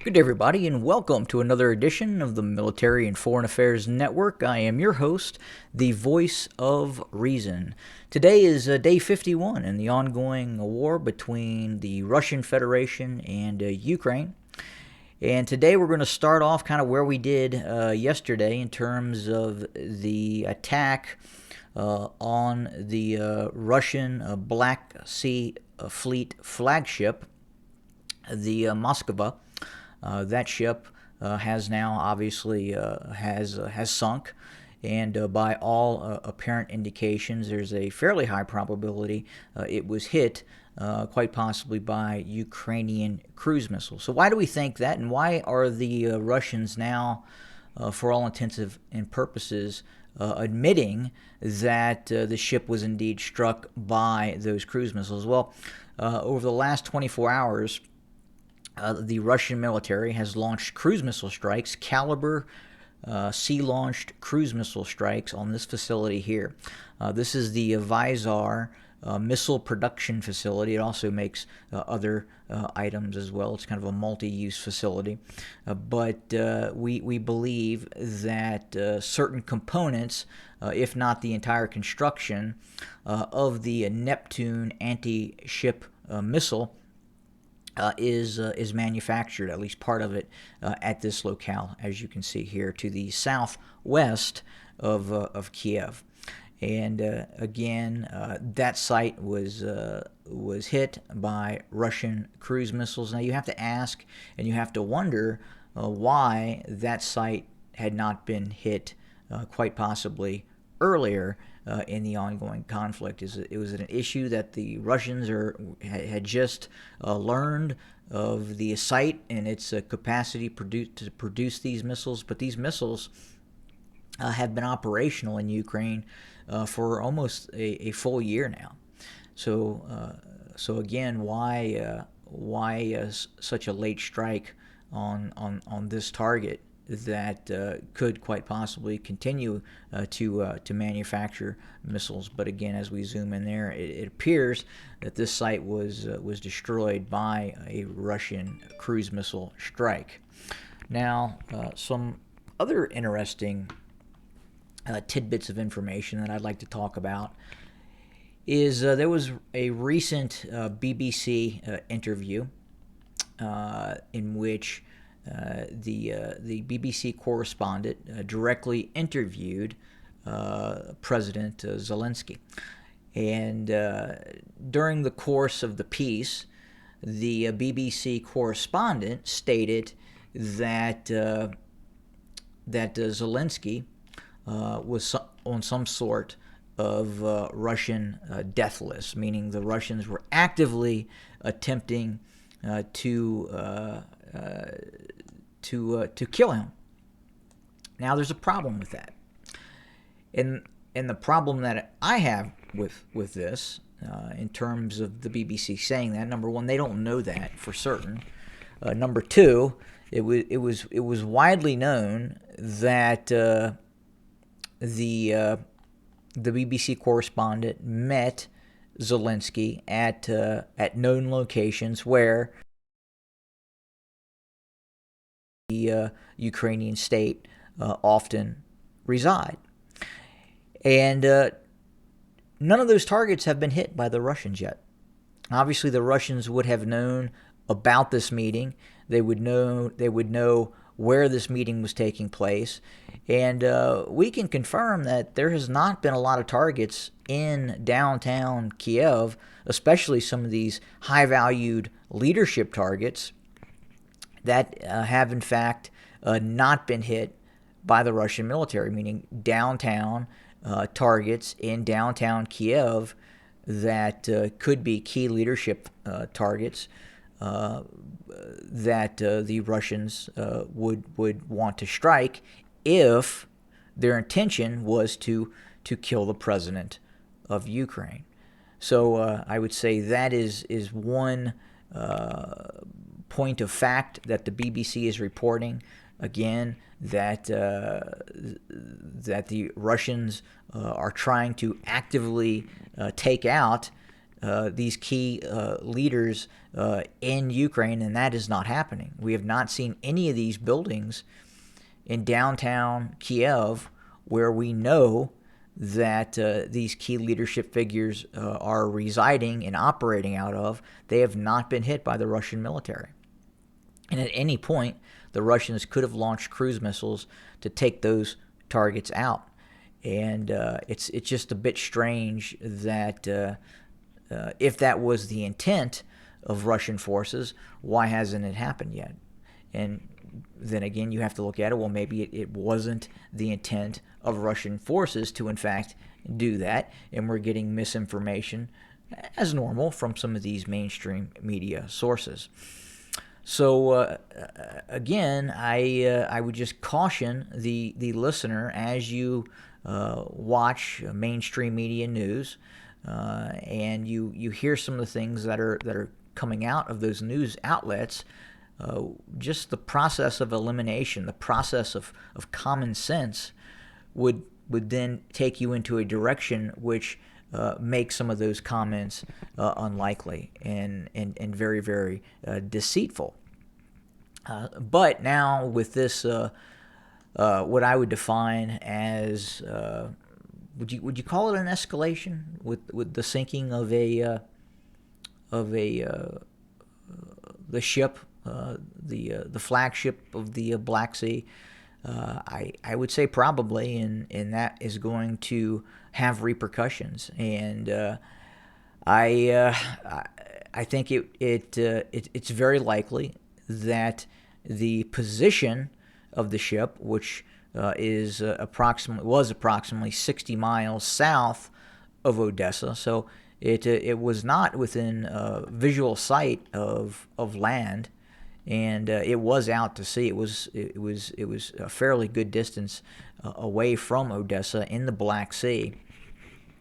Good day, everybody, and welcome to another edition of the Military and Foreign Affairs Network. I am your host, the voice of reason. Today is day 51 in the ongoing war between the Russian Federation and Ukraine. And today we're going to start off kind of where we did yesterday in terms of the attack on the Russian Black Sea Fleet flagship, the Moskva. That ship has now obviously has sunk, and by all apparent indications, there's a fairly high probability it was hit, quite possibly by Ukrainian cruise missiles. So why do we think that, and why are the Russians now, for all intents and purposes, admitting that the ship was indeed struck by those cruise missiles? Well, over the last 24 hours, the Russian military has launched cruise missile strikes, caliber sea-launched cruise missile strikes on this facility here. This is the Vizar missile production facility. It also makes other items as well. It's kind of a multi-use facility. But we believe that certain components, if not the entire construction, of the Neptune anti-ship missile is manufactured, at least part of it, at this locale, as you can see here, to the southwest of Kiev. And again, that site was hit by Russian cruise missiles. Now you have to ask and you have to wonder why that site had not been hit, quite possibly earlier in the ongoing conflict. It was an issue that the Russians had just learned of the site and its capacity to produce these missiles, but these missiles have been operational in Ukraine for almost a full year now. So again, why such a late strike on this target that could quite possibly continue to manufacture missiles? But again, as we zoom in there, it appears that this site was destroyed by a Russian cruise missile strike. Now, some other interesting tidbits of information that I'd like to talk about is there was a recent BBC interview in which the BBC correspondent directly interviewed President Zelensky. And during the course of the piece, the BBC correspondent stated that Zelensky was on some sort of Russian death list, meaning the Russians were actively attempting to kill him. Now, there's a problem with that, and the problem that I have with this, in terms of the BBC saying that, number one, they don't know that for certain. Number two, it was widely known that the BBC correspondent met Zelensky at known locations where the Ukrainian state often reside. And none of those targets have been hit by the Russians yet. Obviously, the Russians would have known about this meeting. They would know where this meeting was taking place. And we can confirm that there has not been a lot of targets in downtown Kiev, especially some of these high-valued leadership targets that have, in fact, not been hit by the Russian military, meaning downtown targets in downtown Kiev that could be key leadership targets that the Russians would want to strike if their intention was to kill the president of Ukraine. So I would say that is one point of fact that the BBC is reporting. Again, that the Russians are trying to actively take out these key leaders in Ukraine, and that is not happening. We have not seen any of these buildings in downtown Kiev where we know that these key leadership figures are residing and operating out of. They have not been hit by the Russian military. And at any point, the Russians could have launched cruise missiles to take those targets out. And it's just a bit strange that if that was the intent of Russian forces, why hasn't it happened yet? And then again, you have to look at it, well, maybe it wasn't the intent of Russian forces to, in fact, do that, and we're getting misinformation, as normal, from some of these mainstream media sources. So, again, I would just caution the listener as you watch mainstream media news and you hear some of the things that are coming out of those news outlets. Just the process of elimination, the process of common sense would then take you into a direction which makes some of those comments unlikely and very, very deceitful. But now with this, what I would define as, would you call it an escalation with the sinking of the ship, the flagship of the Black Sea? I would say probably, and that is going to have repercussions. And I think it's very likely that the position of the ship, which was approximately 60 miles south of Odessa, so it was not within visual sight of land. And it was out to sea. It was a fairly good distance away from Odessa in the Black Sea.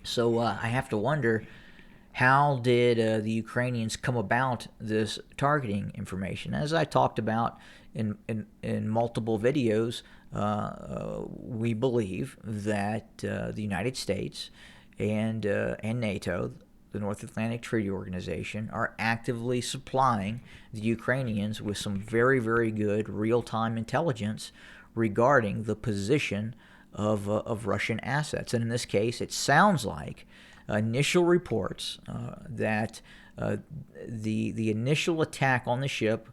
So I have to wonder, how did the Ukrainians come about this targeting information? As I talked about in multiple videos, we believe that the United States and NATO, the North Atlantic Treaty Organization, are actively supplying the Ukrainians with some very, very good real-time intelligence regarding the position of Russian assets. And in this case, it sounds like initial reports that the initial attack on the ship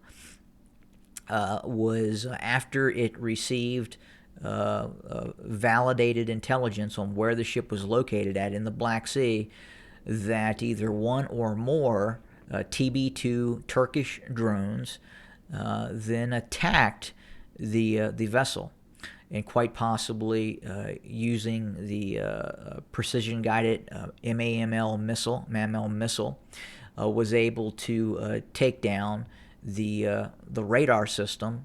was after it received validated intelligence on where the ship was located at in the Black Sea, that either one or more TB2 Turkish drones then attacked the vessel, and quite possibly using the precision-guided MAML missile, was able to take down the radar system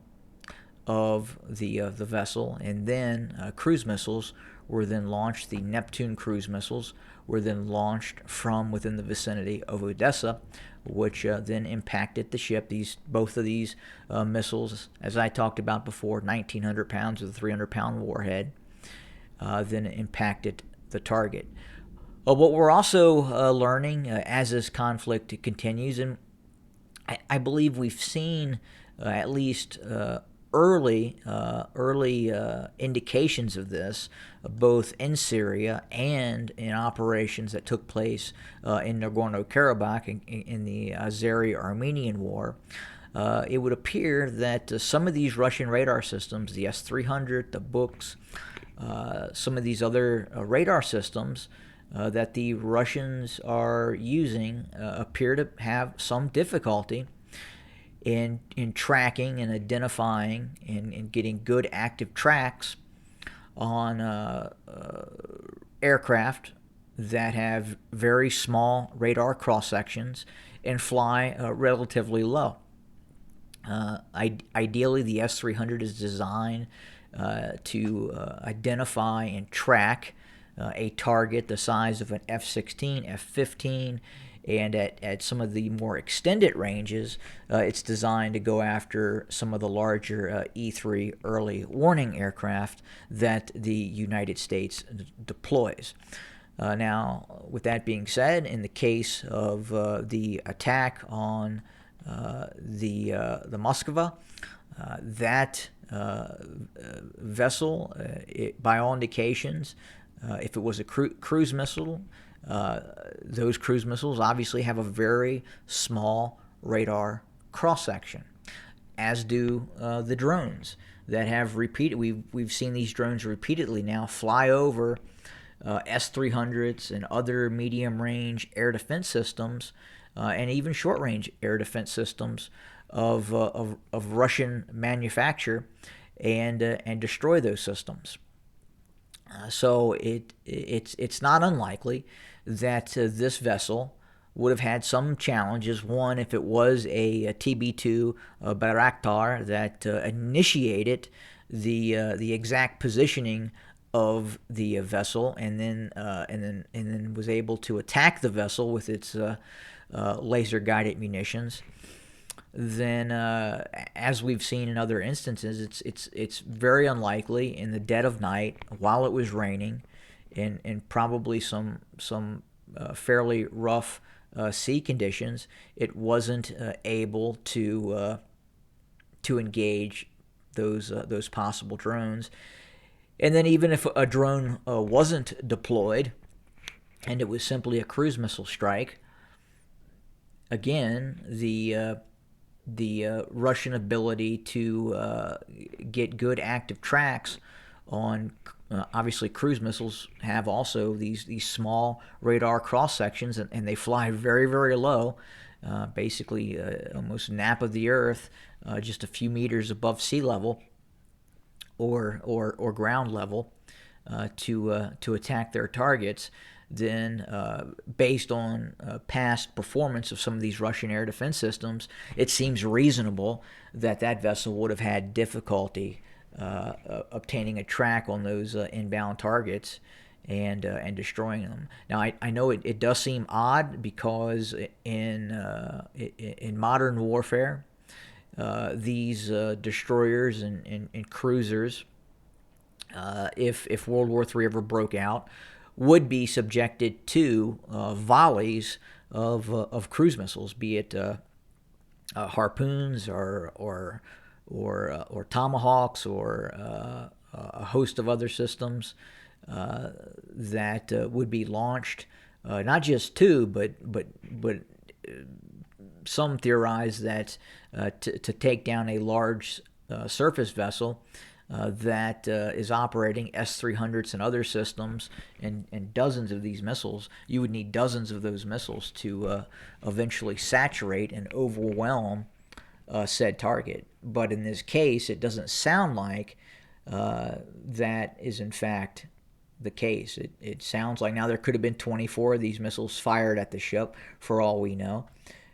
of the vessel, and then cruise missiles were then launched. The Neptune cruise missiles were then launched from within the vicinity of Odessa, which then impacted the ship. Both of these missiles, as I talked about before, 1,900 pounds with a 300-pound warhead, then impacted the target. What we're also learning as this conflict continues, and I believe we've seen at least early indications of this, both in Syria and in operations that took place in Nagorno-Karabakh in the Azeri-Armenian War. It would appear that some of these Russian radar systems, the S-300, the Books, some of these other radar systems that the Russians are using appear to have some difficulty in tracking and identifying and getting good active tracks on aircraft that have very small radar cross sections and fly relatively low. Ideally, the S-300 is designed to identify and track a target the size of an F-16, F-15, and at some of the more extended ranges, it's designed to go after some of the larger E-3 early warning aircraft that the United States deploys. Now, with that being said, in the case of the attack on the Moskva, that vessel, by all indications, if it was a cruise missile, those cruise missiles obviously have a very small radar cross section, as do the drones that have repeated. We've seen these drones repeatedly now fly over S-300s and other medium-range air defense systems, and even short-range air defense systems of Russian manufacture, and destroy those systems. So it's not unlikely that this vessel would have had some challenges. One, if it was a TB2 Bayraktar that initiated the exact positioning of the vessel, and then was able to attack the vessel with its laser guided munitions, then as we've seen in other instances, it's very unlikely in the dead of night while it was raining, and probably some fairly rough sea conditions, it wasn't able to engage those possible drones. And then even if a drone wasn't deployed and it was simply a cruise missile strike, again, the Russian ability to get good active tracks on obviously cruise missiles have also these small radar cross sections, and they fly very, very low, basically almost nap of the earth, just a few meters above sea level or ground level, to attack their targets. Then, based on past performance of some of these Russian air defense systems, it seems reasonable that that vessel would have had difficulty obtaining a track on those inbound targets and destroying them. Now, I know it does seem odd, because in modern warfare, these destroyers and cruisers, if World War III ever broke out, would be subjected to volleys of cruise missiles, be it harpoons or tomahawks, or a host of other systems that would be launched. Not just two, but some theorize that to take down a large surface vessel that is operating S-300s and other systems, and dozens of these missiles, you would need dozens of those missiles to eventually saturate and overwhelm said target. But in this case, it doesn't sound like that is in fact the case. It sounds like now there could have been 24 of these missiles fired at the ship, for all we know,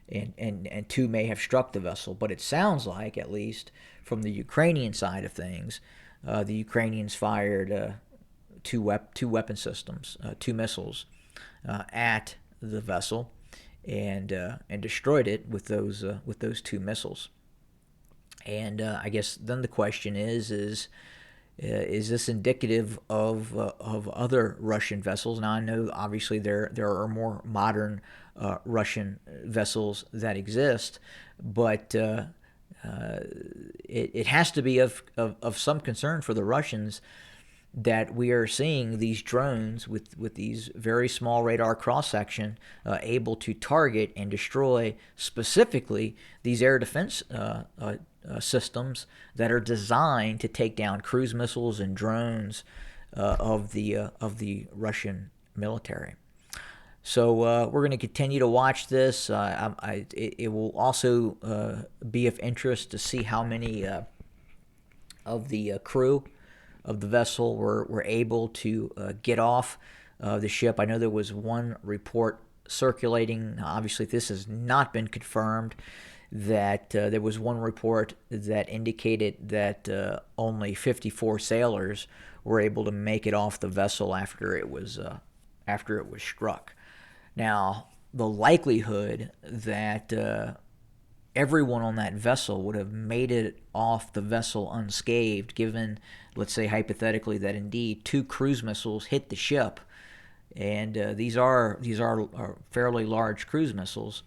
and two may have struck the vessel. But it sounds like, at least from the Ukrainian side of things, the Ukrainians fired two weapon systems, two missiles at the vessel, and destroyed it with those two missiles. And I guess then the question is this indicative of other Russian vessels? Now, I know obviously there are more modern Russian vessels that exist, but it has to be of some concern for the Russians that we are seeing these drones with these very small radar cross-section able to target and destroy specifically these air defense systems that are designed to take down cruise missiles and drones of the Russian military. So we're going to continue to watch this. It will also be of interest to see how many of the crew of the vessel were able to get off the ship. I know there was one report circulating. Obviously, this has not been confirmed. That there was one report that indicated that only 54 sailors were able to make it off the vessel after it was struck. Now, the likelihood that everyone on that vessel would have made it off the vessel unscathed, given, let's say hypothetically, that indeed two cruise missiles hit the ship, and these are fairly large cruise missiles.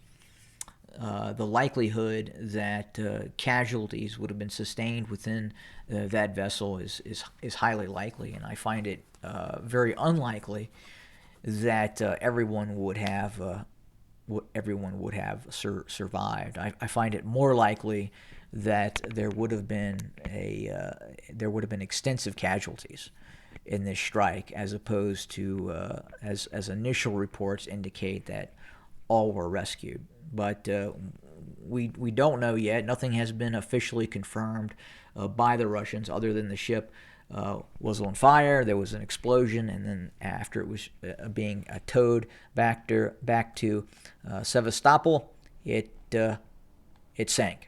The likelihood that casualties would have been sustained within that vessel is highly likely, and I find it very unlikely that everyone would have survived. I find it more likely that there would have been extensive casualties in this strike, as opposed to as initial reports indicate that all were rescued. But we don't know yet. Nothing has been officially confirmed by the Russians, other than the ship was on fire. There was an explosion, and then after it was being towed back to Sevastopol, it sank.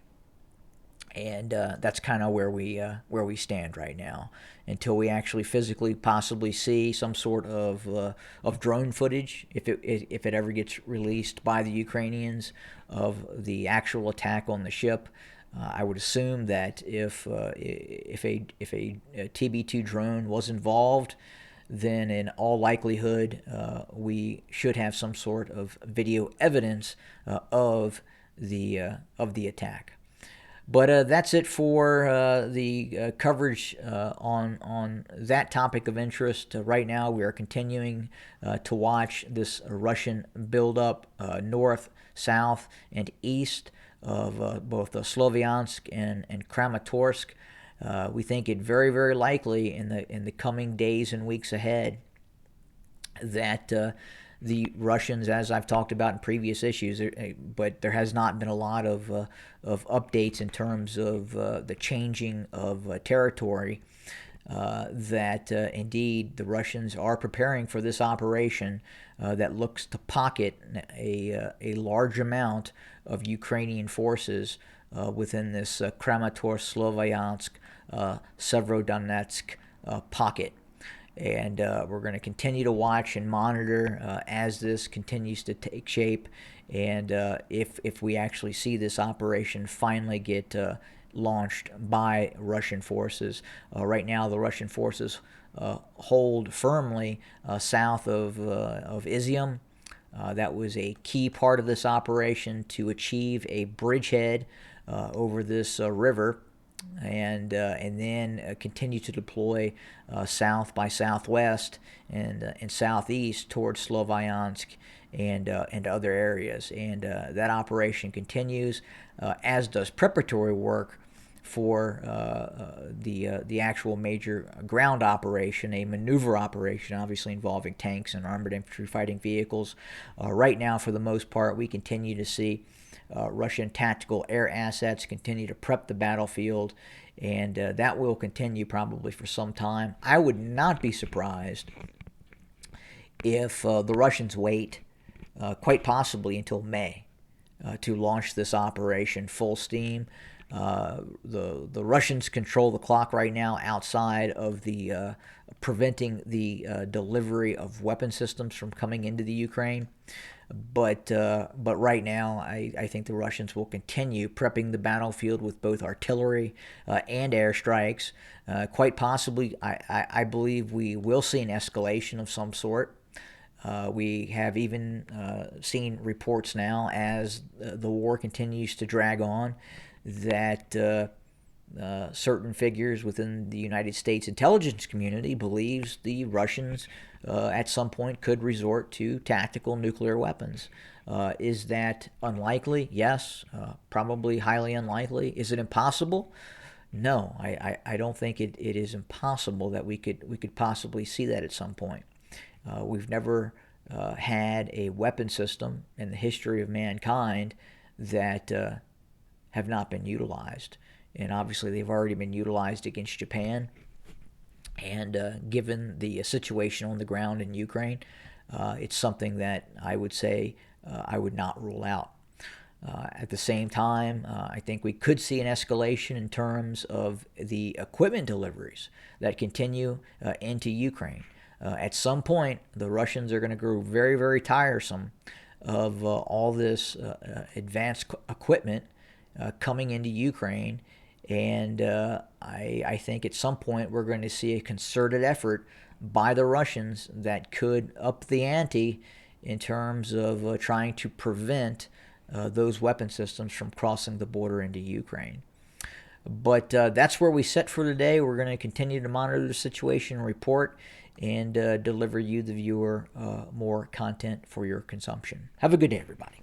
And that's kind of where we stand right now, until we actually physically possibly see some sort of drone footage, if it ever gets released by the Ukrainians, of the actual attack on the ship. I would assume that if a TB2 drone was involved, then in all likelihood we should have some sort of video evidence of the attack. But that's it for the coverage on that topic of interest. Right now, we are continuing to watch this Russian buildup north, south, and east of both Sloviansk and Kramatorsk. We think it very, very likely in the coming days and weeks ahead that the Russians, as I've talked about in previous issues, but there has not been a lot of updates in terms of the changing of territory, that indeed the Russians are preparing for this operation that looks to pocket a large amount of Ukrainian forces within this Kramatorsk, Sloviansk, Severodonetsk pocket. And we're going to continue to watch and monitor as this continues to take shape, and if we actually see this operation finally get launched by Russian forces. Right now, the Russian forces hold firmly south of Izium. That was a key part of this operation, to achieve a bridgehead over this river, and then continue to deploy south by southwest and southeast towards Sloviansk and other areas. And that operation continues, as does preparatory work for the actual major ground operation, a maneuver operation, obviously involving tanks and armored infantry fighting vehicles. Right now, for the most part, we continue to see Russian tactical air assets continue to prep the battlefield, and that will continue probably for some time. I would not be surprised if the Russians wait quite possibly until May to launch this operation full steam. The Russians control the clock right now outside of the preventing the delivery of weapon systems from coming into the Ukraine. But right now, I think the Russians will continue prepping the battlefield with both artillery and airstrikes. Quite possibly, I believe we will see an escalation of some sort. We have even seen reports now, as the war continues to drag on, that certain figures within the United States intelligence community believes the Russians at some point could resort to tactical nuclear weapons. Is that unlikely? Yes. Probably highly unlikely. Is it impossible? No, I don't think it is impossible that we could possibly see that at some point. We've never had a weapon system in the history of mankind that have not been utilized. And obviously they've already been utilized against Japan. And given the situation on the ground in Ukraine, it's something that I would say I would not rule out. At the same time, I think we could see an escalation in terms of the equipment deliveries that continue into Ukraine. At some point, the Russians are going to grow very, very tiresome of all this advanced equipment coming into Ukraine, And I think at some point we're going to see a concerted effort by the Russians that could up the ante in terms of trying to prevent those weapon systems from crossing the border into Ukraine. But that's where we set for today. We're going to continue to monitor the situation, report, and deliver you, the viewer, more content for your consumption. Have a good day, everybody.